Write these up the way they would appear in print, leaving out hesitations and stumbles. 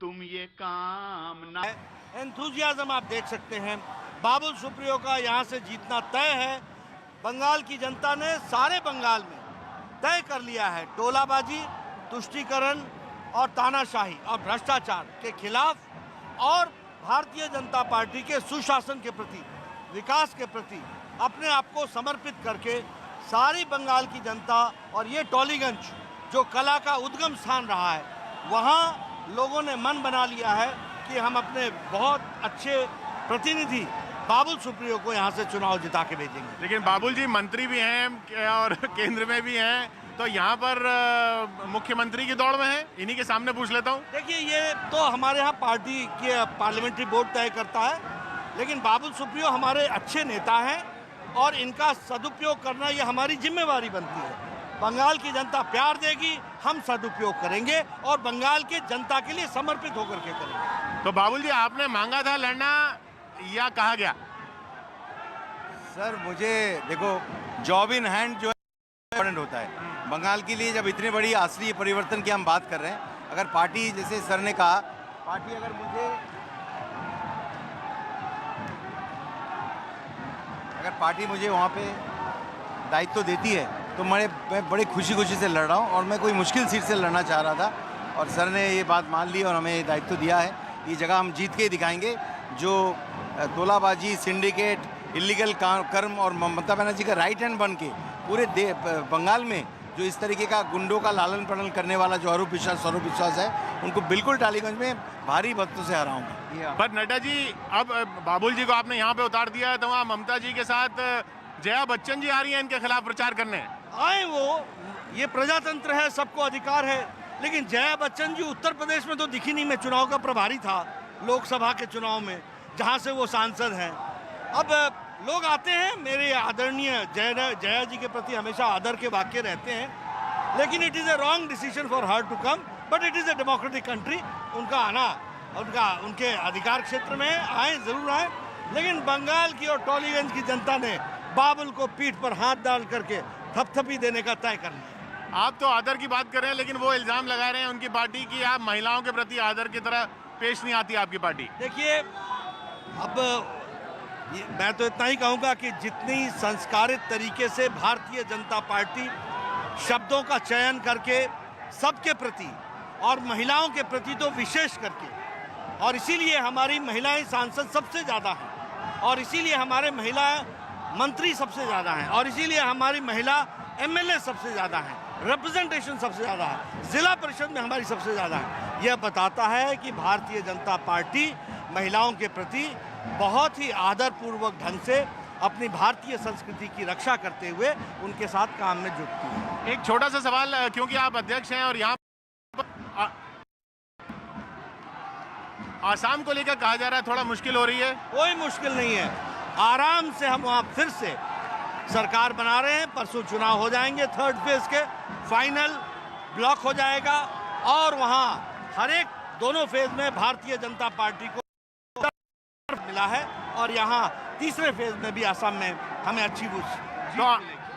तुम ये काम ना। एंथुजियाज्म आप देख सकते हैं। बाबुल सुप्रियो का यहाँ से जीतना तय है। बंगाल की जनता ने सारे बंगाल में तय कर लिया है टोलाबाजी, तुष्टीकरण और तानाशाही और भ्रष्टाचार के खिलाफ और भारतीय जनता पार्टी के सुशासन के प्रति, विकास के प्रति अपने आप को समर्पित करके सारी बंगाल की जनता और ये टॉलीगंज जो कला का उद्गम स्थान रहा है, वहाँ लोगों ने मन बना लिया है कि हम अपने बहुत अच्छे प्रतिनिधि बाबुल सुप्रियो को यहाँ से चुनाव जिता के भेजेंगे। लेकिन बाबुल जी मंत्री भी हैं और केंद्र में भी हैं, तो यहाँ पर मुख्यमंत्री की दौड़ में है। इन्हीं के सामने पूछ लेता हूँ। देखिए, ये तो हमारे यहाँ पार्टी के पार्लियामेंट्री बोर्ड तय करता है, लेकिन बाबुल सुप्रियो हमारे अच्छे नेता हैं और इनका सदुपयोग करना ये हमारी जिम्मेवारी बनती है। बंगाल की जनता प्यार देगी, हम सदुपयोग करेंगे और बंगाल के जनता के लिए समर्पित होकर के करेंगे। तो बाबुल जी, आपने मांगा था लड़ना या कहा गया? सर, मुझे देखो, जॉब इन हैंड जो इम्पोर्टेंट होता है बंगाल के लिए। जब इतनी बड़ी असली परिवर्तन की हम बात कर रहे हैं, अगर पार्टी, जैसे सर ने कहा, पार्टी अगर पार्टी मुझे वहाँ पे दायित्व तो देती है तो मैं बड़ी खुशी से लड़ रहा हूँ और मैं कोई मुश्किल सीट से लड़ना चाह रहा था और सर ने ये बात मान ली और हमें ये दायित्व दिया है। ये जगह हम जीत के ही दिखाएंगे। जो तोलाबाजी, सिंडिकेट, इलीगल कर्म और ममता बनर्जी का राइट हैंड बन के पूरे बंगाल में जो इस तरीके का गुंडों का लालन पालन करने वाला जो आरोप विश्वास है, उनको बिल्कुल टालीगंज में भारी मतों से हराऊंगा। पर नड्डा जी, अब बाबुल जी को आपने यहाँ पे उतार दिया है, तो वहाँ ममता जी के साथ जया बच्चन जी आ रही है इनके खिलाफ प्रचार करने। आए वो, ये प्रजातंत्र है, सबको अधिकार है, लेकिन जया बच्चन जी उत्तर प्रदेश में तो दिखी नहीं। मैं चुनाव का प्रभारी था लोकसभा के चुनाव में, जहां से वो सांसद हैं। अब लोग आते हैं, मेरे आदरणीय जया जी के प्रति हमेशा आदर के वाक्य रहते हैं, लेकिन it is a wrong decision for her to come, but it is a democratic country. उनका आना, उनके अधिकार क्षेत्र में आए, जरूर आए, लेकिन बंगाल की और टॉलीगंज की जनता ने बाबुल को पीठ पर हाथ डाल करके थपथपी देने का तय करना है। आप तो आदर की बात कर रहे हैं, लेकिन वो इल्जाम लगा रहे हैं उनकी पार्टी की आप महिलाओं के प्रति आदर की तरह पेश नहीं आती आपकी पार्टी। देखिए, अब मैं तो इतना ही कहूँगा कि जितनी संस्कारित तरीके से भारतीय जनता पार्टी शब्दों का चयन करके सबके प्रति और महिलाओं के प्रति तो विशेष करके, और इसीलिए हमारी महिलाएं सांसद सबसे ज़्यादा हैं और इसीलिए हमारे महिला मंत्री सबसे ज़्यादा हैं और इसीलिए हमारी महिला एमएलए सबसे ज़्यादा हैं, रिप्रेजेंटेशन सबसे ज़्यादा है, जिला परिषद में हमारी सबसे ज़्यादा है। यह बताता है कि भारतीय जनता पार्टी महिलाओं के प्रति बहुत ही आदरपूर्वक ढंग से अपनी भारतीय संस्कृति की रक्षा करते हुए उनके साथ काम में जुटती है। एक छोटा सा सवाल, क्योंकि आप अध्यक्ष हैं और यहाँ आसाम को लेकर कहा जा रहा है थोड़ा मुश्किल हो रही है। कोई मुश्किल नहीं है, आराम से हम वहाँ फिर से सरकार बना रहे हैं। परसों चुनाव हो जाएंगे, थर्ड फेज के फाइनल ब्लॉक हो जाएगा और वहाँ हर एक दोनों फेज में भारतीय जनता पार्टी को मिला है और यहाँ तीसरे फेज में भी असम में हमें अच्छी तो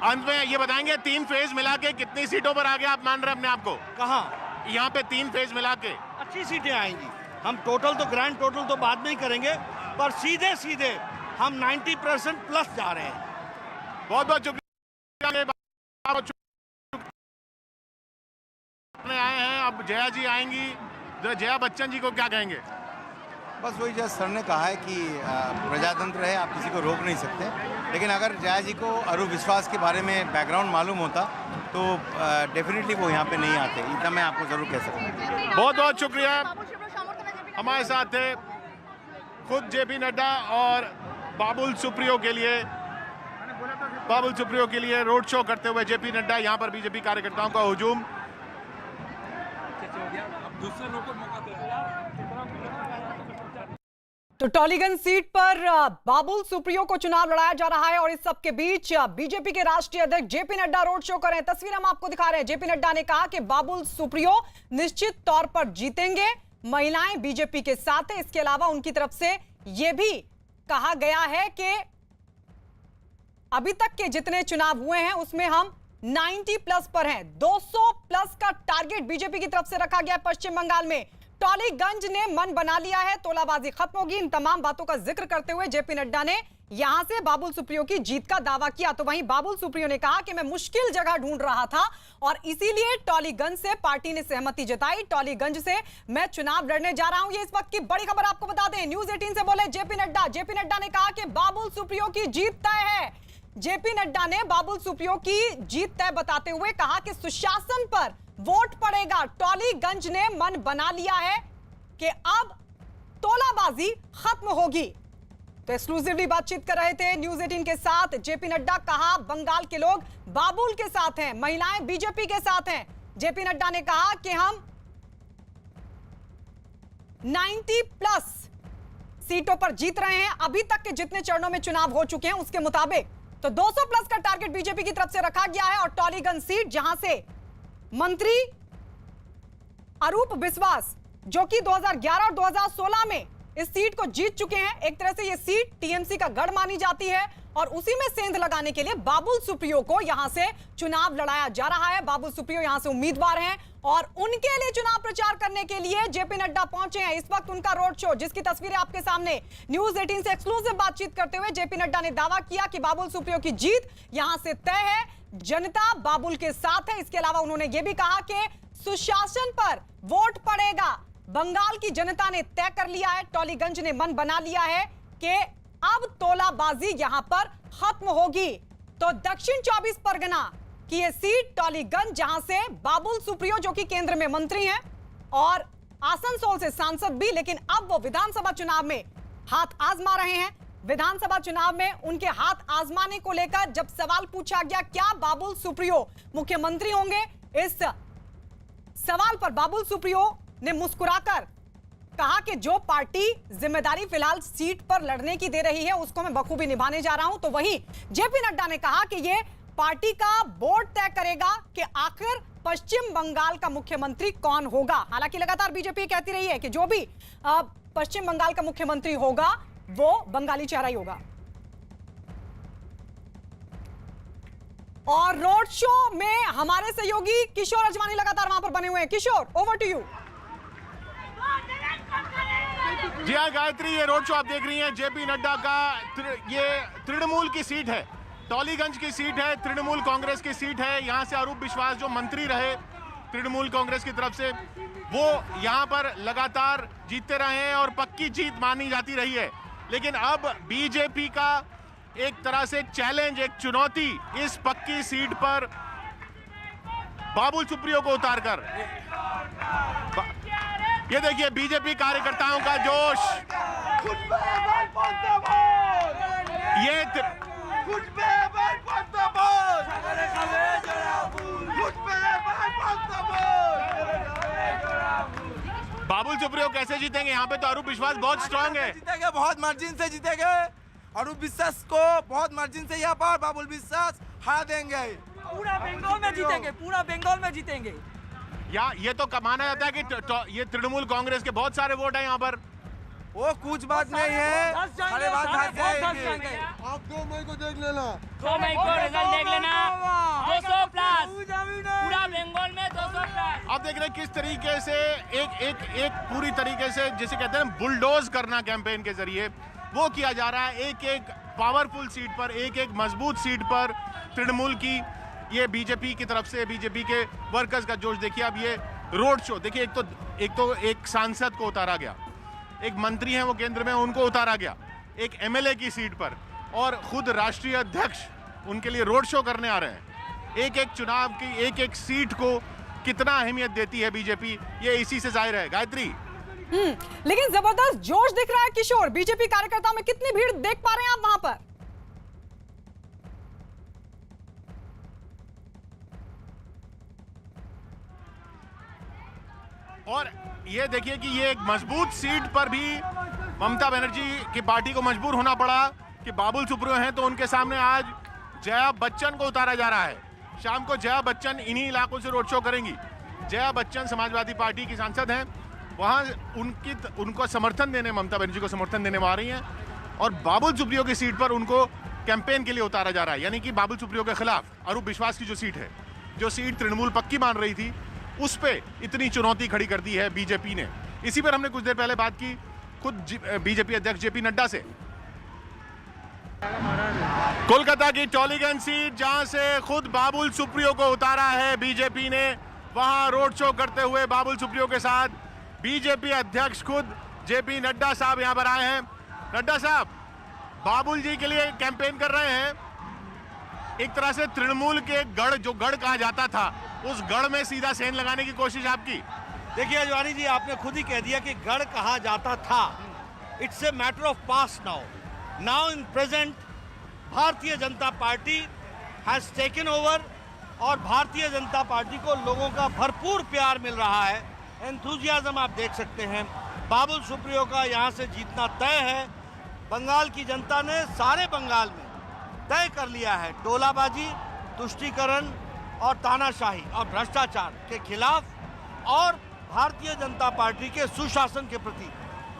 अंत में ये बताएंगे, 3 फेज मिला के कितनी सीटों पर आगे आप मान रहे हैं अपने आप को? कहाँ? यहाँ पे 3 फेज मिला के अच्छी सीटें आएंगी। हम टोटल तो ग्रैंड टोटल तो बाद में ही करेंगे, पर सीधे सीधे हम 90% प्लस जा रहे हैं। बहुत बहुत शुक्रिया आए हैं। अब जया जी आएंगी, जया बच्चन जी को क्या कहेंगे? बस वही जैसे सर ने कहा है कि प्रजातंत्र है, आप किसी को रोक नहीं सकते, लेकिन अगर जया जी को अरूप विश्वास के बारे में बैकग्राउंड मालूम होता तो डेफिनेटली वो यहाँ पे नहीं आते। इतना मैं आपको जरूर कह सकता हूँ। बहुत बहुत शुक्रिया। हमारे साथ थे खुद जेपी नड्डा और बाबुल सुप्रियो के लिए रोड शो करते हुए जेपी नड्डा। यहाँ पर बीजेपी कार्यकर्ताओं का हुजूम। तो टॉलीगंज सीट पर बाबुल सुप्रियो को चुनाव लड़ाया जा रहा है और इस सब के बीच बीजेपी के राष्ट्रीय अध्यक्ष जेपी नड्डा रोड शो कर रहे हैं। तस्वीर हम आपको दिखा रहे हैं। जेपी नड्डा ने कहा कि बाबुल सुप्रियो निश्चित तौर पर जीतेंगे, महिलाएं बीजेपी के साथ है। इसके अलावा उनकी तरफ से यह भी कहा गया है कि अभी तक के जितने चुनाव हुए हैं उसमें हम 90 प्लस पर हैं। 200 प्लस का टारगेट बीजेपी की तरफ से रखा गया है पश्चिम बंगाल में। टॉलीगंज ने मन बना लिया है, तोलाबाजी खत्म होगी। इन तमाम बातों का जिक्र करते हुए जेपी नड्डा ने यहां से बाबुल सुप्रियो की जीत का दावा किया। तो वहीं बाबुल सुप्रियो ने कहा कि मैं मुश्किल जगह ढूंढ रहा था और इसीलिए टॉलीगंज से पार्टी ने सहमति जताई। टॉलीगंज से मैं चुनाव लड़ने जा रहा हूं। ये इस वक्त की बड़ी खबर आपको बता दें। न्यूज 18 से बोले जेपी नड्डा। जेपी नड्डा ने कहा कि बाबुल सुप्रियो की जीत तय है। जेपी नड्डा ने बाबुल सुप्रियो की जीत तय बताते हुए कहा कि सुशासन पर वोट पड़ेगा। टॉलीगंज ने मन बना लिया है कि अब तोलाबाजी खत्म होगी। तो एक्सक्लूसिवली बातचीत कर रहे थे न्यूज 18 के साथ जेपी नड्डा। कहा बंगाल के लोग बाबुल के साथ हैं, महिलाएं बीजेपी के साथ हैं। जेपी नड्डा ने कहा कि हम 90+ सीटों पर जीत रहे हैं। अभी तक के जितने चरणों में चुनाव हो चुके हैं उसके मुताबिक तो 200+ का टारगेट बीजेपी की तरफ से रखा गया है। और टॉलीगंज सीट जहां से मंत्री अरूप बिस्वास जो कि 2011 और 2016 में इस सीट को जीत चुके हैं, एक तरह से यह सीट टीएमसी का गढ़ मानी जाती है और उसी में सेंध लगाने के लिए बाबुल सुप्रियो को यहां से चुनाव लड़ाया जा रहा है। बाबुल सुप्रियो यहां से उम्मीदवार हैं और उनके लिए चुनाव प्रचार करने के लिए जेपी नड्डा पहुंचे हैं। इस वक्त उनका रोड शो, जिसकी तस्वीरें आपके सामने, न्यूज 18 से एक्सक्लूसिव बातचीत करते हुए जेपी नड्डा ने दावा किया कि बाबुल सुप्रियो की जीत यहां से तय है, जनता बाबुल के साथ है। इसके अलावा उन्होंने यह भी कहा कि सुशासन पर वोट पड़ेगा। बंगाल की जनता ने तय कर लिया है, टॉलीगंज ने मन बना लिया है कि अब तोलाबाजी यहां पर खत्म होगी। तो दक्षिण 24 परगना की यह सीट टॉलीगंज, जहां से बाबुल सुप्रियो जो कि केंद्र में मंत्री हैं और आसनसोल से सांसद भी, लेकिन अब वो विधानसभा चुनाव में हाथ आजमा रहे हैं। विधानसभा चुनाव में उनके हाथ आजमाने को लेकर जब सवाल पूछा गया क्या बाबुल सुप्रियो मुख्यमंत्री होंगे, इस सवाल पर बाबुल सुप्रियो ने मुस्कुराकर कहा कि जो पार्टी जिम्मेदारी फिलहाल सीट पर लड़ने की दे रही है उसको मैं बखूबी निभाने जा रहा हूं। तो वहीं जेपी नड्डा ने कहा कि यह पार्टी का बोर्ड तय करेगा कि आखिर पश्चिम बंगाल का मुख्यमंत्री कौन होगा। हालांकि लगातार बीजेपी कहती रही है कि जो भी पश्चिम बंगाल का मुख्यमंत्री होगा वो बंगाली चेहरा ही होगा। और रोड शो में हमारे सहयोगी किशोर अजवानी लगातार वहां पर बने हुए हैं। किशोर, ओवर टू यू। जी हाँ गायत्री, ये रोड शो आप देख रही हैं जेपी नड्डा का। ये तृणमूल की सीट है, टॉलीगंज की सीट है, तृणमूल कांग्रेस की सीट है। यहाँ से अरूप बिस्वास जो मंत्री रहे तृणमूल कांग्रेस की तरफ से, वो यहाँ पर लगातार जीतते रहे हैं और पक्की जीत मानी जाती रही है। लेकिन अब बीजेपी का एक तरह से चैलेंज, एक चुनौती इस पक्की सीट पर बाबुल सुप्रियो को उतारकर, ये देखिए बीजेपी कार्यकर्ताओं का जोश। ये बाबुल सुप्रियो कैसे जीतेंगे? यहाँ पे तो अरूप विश्वास बहुत स्ट्रांग है। जीतेंगे, बहुत मार्जिन से जीतेंगे। अरूप विश्वास को बहुत मार्जिन से यहाँ पर बाबुल विश्वास हरा देंगे। पूरा बंगाल में जीतेंगे, पूरा बंगाल में जीतेंगे। या ये तो माना जाता है कि ये तृणमूल कांग्रेस के बहुत सारे वोट हैं यहाँ पर। वो कुछ बात नहीं है, सारे बात भाग जाएंगे। आप 2 मई को देख लेना, 2 मई को रिजल्ट देख लेना। 200+ पूरा बंगाल में 200+। आप देख रहे हैं किस तरीके से एक पूरी तरीके से जिसे कहते हैं बुलडोज करना कैंपेन के जरिए वो किया जा रहा है। एक पावरफुल सीट पर, एक मजबूत सीट पर तृणमूल की, ये बीजेपी की तरफ से बीजेपी के वर्कर्स का जोश देखिए। अब ये रोड शो देखिए, एक सांसद को उतारा गया, एक मंत्री हैं वो केंद्र में, उनको उतारा गया एक एमएलए की सीट पर, और खुद राष्ट्रीय अध्यक्ष उनके लिए रोड शो करने आ रहे हैं। एक चुनाव की एक सीट को कितना अहमियत देती है बीजेपी, ये इसी से जाहिर है। गायत्री, लेकिन जबरदस्त जोश दिख रहा है किशोर। बीजेपी कार्यकर्ताओं में कितनी भीड़ देख पा रहे हैं आप वहां पर? और ये देखिए कि ये एक मजबूत सीट पर भी ममता बनर्जी की पार्टी को मजबूर होना पड़ा कि बाबुल सुप्रियो हैं तो उनके सामने आज जया बच्चन को उतारा जा रहा है। शाम को जया बच्चन इन्हीं इलाकों से रोड शो करेंगी। जया बच्चन समाजवादी पार्टी की सांसद हैं, वहां उनको समर्थन देने, ममता बनर्जी को समर्थन देने आ रही हैं, और बाबुल सुप्रियो की सीट पर उनको कैंपेन के लिए उतारा जा रहा है। यानी कि बाबुल सुप्रियो के खिलाफ अरूप विश्वास की जो सीट है, जो सीट तृणमूल पक्की मान रही थी, उस पे इतनी चुनौती खड़ी कर दी है बीजेपी ने इसी पर हमने कुछ देर पहले बात की खुद बीजेपी अध्यक्ष जेपी नड्डा से। कोलकाता की टॉलीगंज सीट जहां से खुद बाबुल सुप्रियो को उतारा है बीजेपी ने, वहां रोड शो करते हुए बाबुल सुप्रियो के साथ बीजेपी अध्यक्ष खुद जेपी नड्डा साहब यहां पर आए हैं। नड्डा साहब, बाबुल जी के लिए कैंपेन कर रहे हैं, एक तरह से तृणमूल के गढ़, जो गढ़ कहा जाता था, उस गढ़ में सीधा सेंध लगाने की कोशिश आपकी। देखिए अजवानी जी, आपने खुद ही कह दिया कि गढ़ कहा जाता था। It's a matter of past now in present Bharatiya Janata party has taken over और भारतीय जनता पार्टी को लोगों का भरपूर प्यार मिल रहा है, एंथुजियाज्म आप देख सकते हैं। बाबुल सुप्रियो का यहाँ से जीतना तय है। बंगाल की जनता ने सारे बंगाल में तय कर लिया है टोलाबाजी, तुष्टीकरण और तानाशाही और भ्रष्टाचार के खिलाफ और भारतीय जनता पार्टी के सुशासन के प्रति,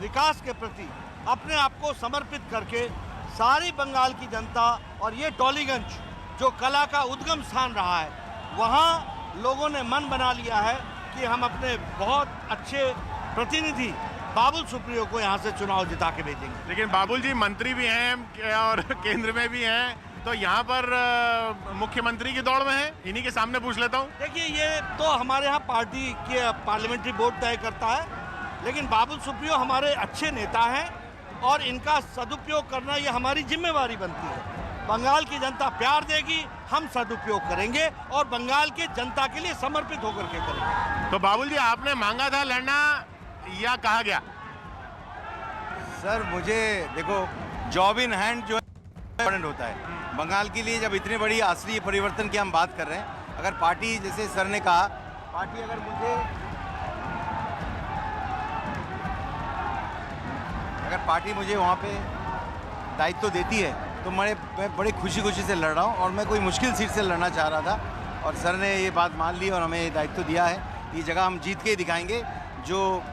विकास के प्रति अपने आप को समर्पित करके सारी बंगाल की जनता और ये टॉलीगंज जो कला का उद्गम स्थान रहा है, वहाँ लोगों ने मन बना लिया है कि हम अपने बहुत अच्छे प्रतिनिधि बाबुल सुप्रियो को यहाँ से चुनाव जिता के भेजेंगे। लेकिन बाबुल जी मंत्री भी हैं और केंद्र में भी हैं, तो यहाँ पर मुख्यमंत्री की दौड़ में है, इन्हीं के सामने पूछ लेता हूँ। देखिए, ये तो हमारे यहाँ पार्टी के पार्लियामेंट्री बोर्ड तय करता है, लेकिन बाबुल सुप्रियो हमारे अच्छे नेता हैं और इनका सदुपयोग करना ये हमारी जिम्मेवारी बनती है। बंगाल की जनता प्यार देगी, हम सदुपयोग करेंगे और बंगाल के जनता के लिए समर्पित होकर के करेंगे। तो बाबुल जी, आपने मांगा था लड़ना या कहा गया? सर मुझे देखो, जॉब इन हैंड जो इम्पोर्टेंट होता है बंगाल के लिए। जब इतनी बड़ी असली परिवर्तन की हम बात कर रहे हैं, अगर पार्टी, जैसे सर ने कहा, पार्टी अगर पार्टी मुझे वहाँ पे दायित्व देती है तो मैं बड़ी खुशी से लड़ रहा हूँ और मैं कोई मुश्किल सीट से लड़ना चाह रहा था और सर ने ये बात मान ली और हमें दायित्व दिया है। ये जगह हम जीत के ही दिखाएंगे। जो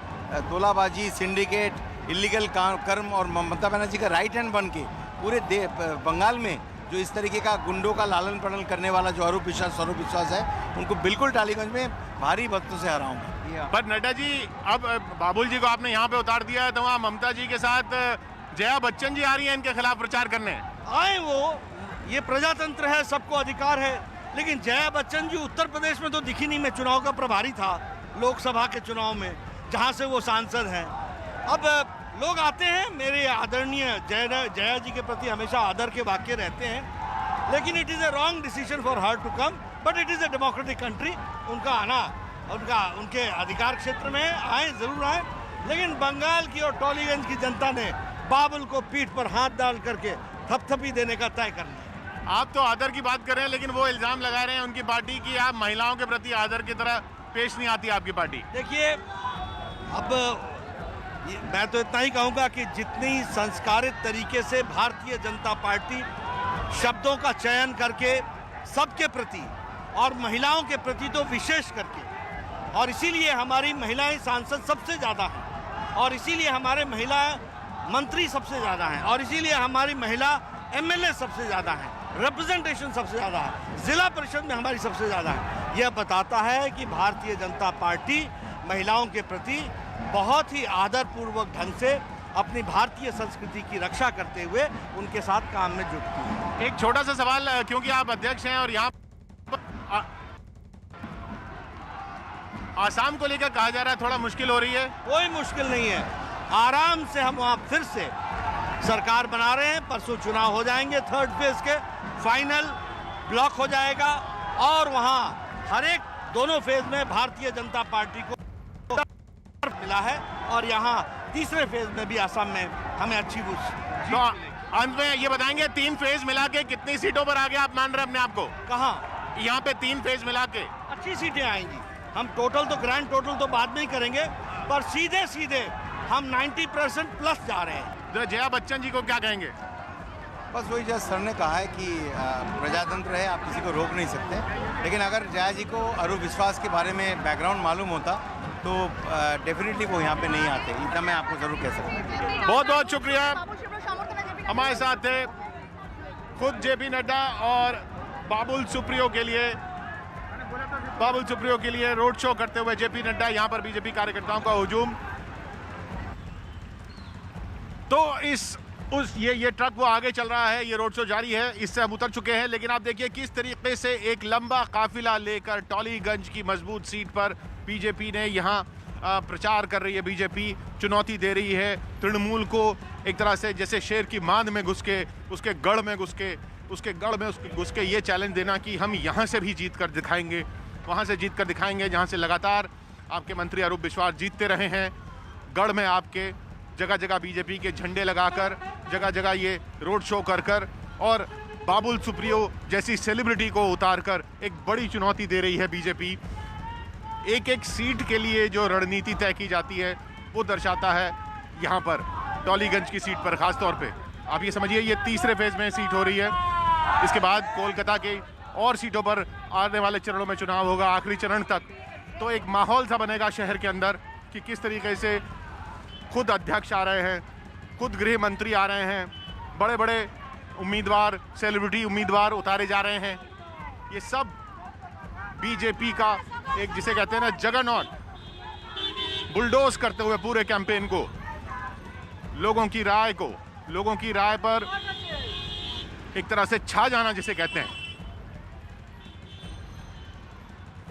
तोलाबाजी, सिंडिकेट, इलीगल कर्म और ममता बनर्जी का राइट हैंड बन के पूरे बंगाल में जो इस तरीके का गुंडों का लालन पालन करने वाला जो आरोप विश्वास है, उनको बिल्कुल टालीगंज में भारी भक्तों से हराऊंगा। पर नड्डा जी, अब बाबुल जी को आपने यहाँ पे उतार दिया है, तो वहाँ ममता जी के साथ जया बच्चन जी आ रही हैं इनके खिलाफ प्रचार करने। आए वो, ये प्रजातंत्र है, सबको अधिकार है, लेकिन जया बच्चन जी उत्तर प्रदेश में तो दिखी नहीं। मैं चुनाव का प्रभारी था लोकसभा के चुनाव में, जहाँ से वो सांसद हैं। अब लोग आते हैं, मेरे आदरणीय जया जी के प्रति हमेशा आदर के वाक्य रहते हैं, लेकिन it is a wrong decision for her to come, but it is a democratic country. उनका आना, उनके अधिकार क्षेत्र में आए, जरूर आए, लेकिन बंगाल की और टॉलीगंज की जनता ने बाबुल को पीठ पर हाथ डाल करके थपथपी देने का तय कर लिया। आप तो आदर की बात कर रहे हैं, लेकिन वो इल्जाम लगा रहे हैं उनकी पार्टी की आप महिलाओं के प्रति आदर की तरह पेश नहीं आती आपकी पार्टी। देखिए, अब मैं तो इतना ही कहूँगा कि जितनी संस्कारित तरीके से भारतीय जनता पार्टी शब्दों का चयन करके सबके प्रति और महिलाओं के प्रति तो विशेष करके, और इसीलिए हमारी महिलाएं सांसद सबसे ज़्यादा हैं और इसीलिए हमारे महिला मंत्री सबसे ज़्यादा हैं और इसीलिए हमारी महिला एमएलए सबसे ज़्यादा हैं, रिप्रेजेंटेशन सबसे ज़्यादा है, जिला परिषद में हमारी सबसे ज़्यादा है। यह बताता है कि भारतीय जनता पार्टी महिलाओं के प्रति बहुत ही आदरपूर्वक ढंग से अपनी भारतीय संस्कृति की रक्षा करते हुए उनके साथ काम में जुटती है। एक छोटा सा सवाल, क्योंकि आप अध्यक्ष हैं और यहाँ आसाम को लेकर कहा जा रहा है थोड़ा मुश्किल हो रही है। कोई मुश्किल नहीं है, आराम से हम वहाँ फिर से सरकार बना रहे हैं। परसों चुनाव हो जाएंगे, थर्ड फेज के फाइनल ब्लॉक हो जाएगा और वहाँ हर एक दोनों फेज में भारतीय जनता पार्टी को मिला है और यहाँ तीसरे फेज में भी आसाम में हमें अच्छी तो अंत में ये बताएंगे, 3 फेज मिला के कितनी सीटों पर आगे आप मान रहे हैं अपने आप को? कहाँ? यहाँ पे 3 फेज मिला के अच्छी सीटें आएंगी। हम टोटल तो ग्रैंड टोटल तो बाद में ही करेंगे, पर सीधे हम 90% प्लस जा रहे हैं। तो जया बच्चन जी को क्या कहेंगे? बस वही जैसे सर ने कहा है कि प्रजातंत्र है, आप किसी को रोक नहीं सकते, लेकिन अगर जया जी को आरोप विश्वास के बारे में बैकग्राउंड मालूम होता तो डेफिनेटली वो यहाँ पे नहीं आते। इतना मैं आपको जरूर कह सकता हूँ। बहुत बहुत शुक्रिया। हमारे साथ थे खुद जेपी नड्डा और बाबुल सुप्रियो के लिए रोड शो करते हुए जेपी नड्डा। यहाँ पर बीजेपी कार्यकर्ताओं का हुजूम तो ये ट्रक वो आगे चल रहा है, ये रोड शो जारी है, इससे हम उतर चुके हैं। लेकिन आप देखिए किस तरीके से एक लंबा काफिला लेकर टॉलीगंज की मजबूत सीट पर बीजेपी ने यहाँ प्रचार कर रही है। बीजेपी चुनौती दे रही है तृणमूल को, एक तरह से जैसे शेर की मांद में घुस के, उसके गढ़ में घुस के ये चैलेंज देना कि हम यहाँ से भी जीत कर दिखाएंगे, वहाँ से जीत कर दिखाएंगे, जहाँ से लगातार आपके मंत्री अरूप विश्वास जीतते रहे हैं। गढ़ में आपके जगह जगह बीजेपी के झंडे लगाकर, जगह जगह ये रोड शो कर और बाबुल सुप्रियो जैसी सेलिब्रिटी को उतारकर एक बड़ी चुनौती दे रही है बीजेपी। एक एक सीट के लिए जो रणनीति तय की जाती है वो दर्शाता है यहाँ पर टॉलीगंज की सीट पर खास तौर पे। आप ये समझिए ये तीसरे फेज में सीट हो रही है। इसके बाद कोलकाता के और सीटों पर आने वाले चरणों में चुनाव होगा, आखिरी चरण तक। तो एक माहौल सा बनेगा शहर के अंदर कि किस तरीके से खुद अध्यक्ष आ रहे हैं, खुद गृह मंत्री आ रहे हैं, बड़े बड़े उम्मीदवार, सेलिब्रिटी उम्मीदवार उतारे जा रहे हैं। ये सब बीजेपी का एक जिसे कहते हैं ना जगरनॉट, बुलडोज करते हुए पूरे कैंपेन को, लोगों की राय पर एक तरह से छा जाना जिसे कहते हैं,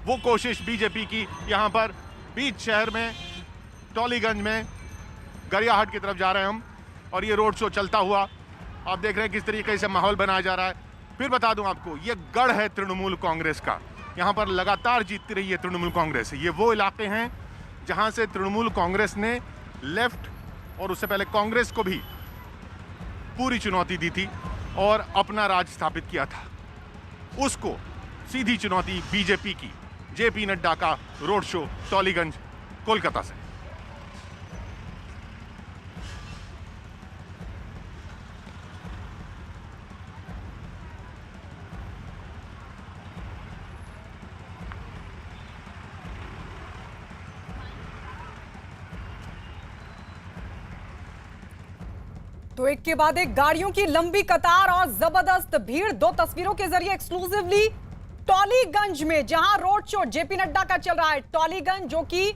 वो कोशिश बीजेपी की यहाँ पर बीच शहर में टॉलीगंज में गरियाहाट की तरफ जा रहे हैं हम। और ये रोड शो चलता हुआ आप देख रहे हैं किस तरीके से माहौल बनाया जा रहा है। फिर बता दूं आपको, ये गढ़ है तृणमूल कांग्रेस का, यहाँ पर लगातार जीतती रही है तृणमूल कांग्रेस। ये वो इलाके हैं जहाँ से तृणमूल कांग्रेस ने लेफ्ट और उससे पहले कांग्रेस को भी पूरी चुनौती दी थी और अपना राज स्थापित किया था। उसको सीधी चुनौती बीजेपी की, जेपी नड्डा का रोड शो टॉलीगंज कोलकाता से। तो एक के बाद एक गाड़ियों की लंबी कतार और जबरदस्त भीड़, दो तस्वीरों के जरिए एक्सक्लूसिवली टॉलीगंज में, जहां रोड शो जेपी नड्डा का चल रहा है। टॉलीगंज जो कि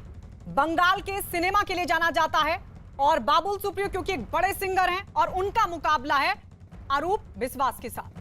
बंगाल के सिनेमा के लिए जाना जाता है, और बाबुल सुप्रियो क्योंकि एक बड़े सिंगर हैं और उनका मुकाबला है अरूप विश्वास के साथ।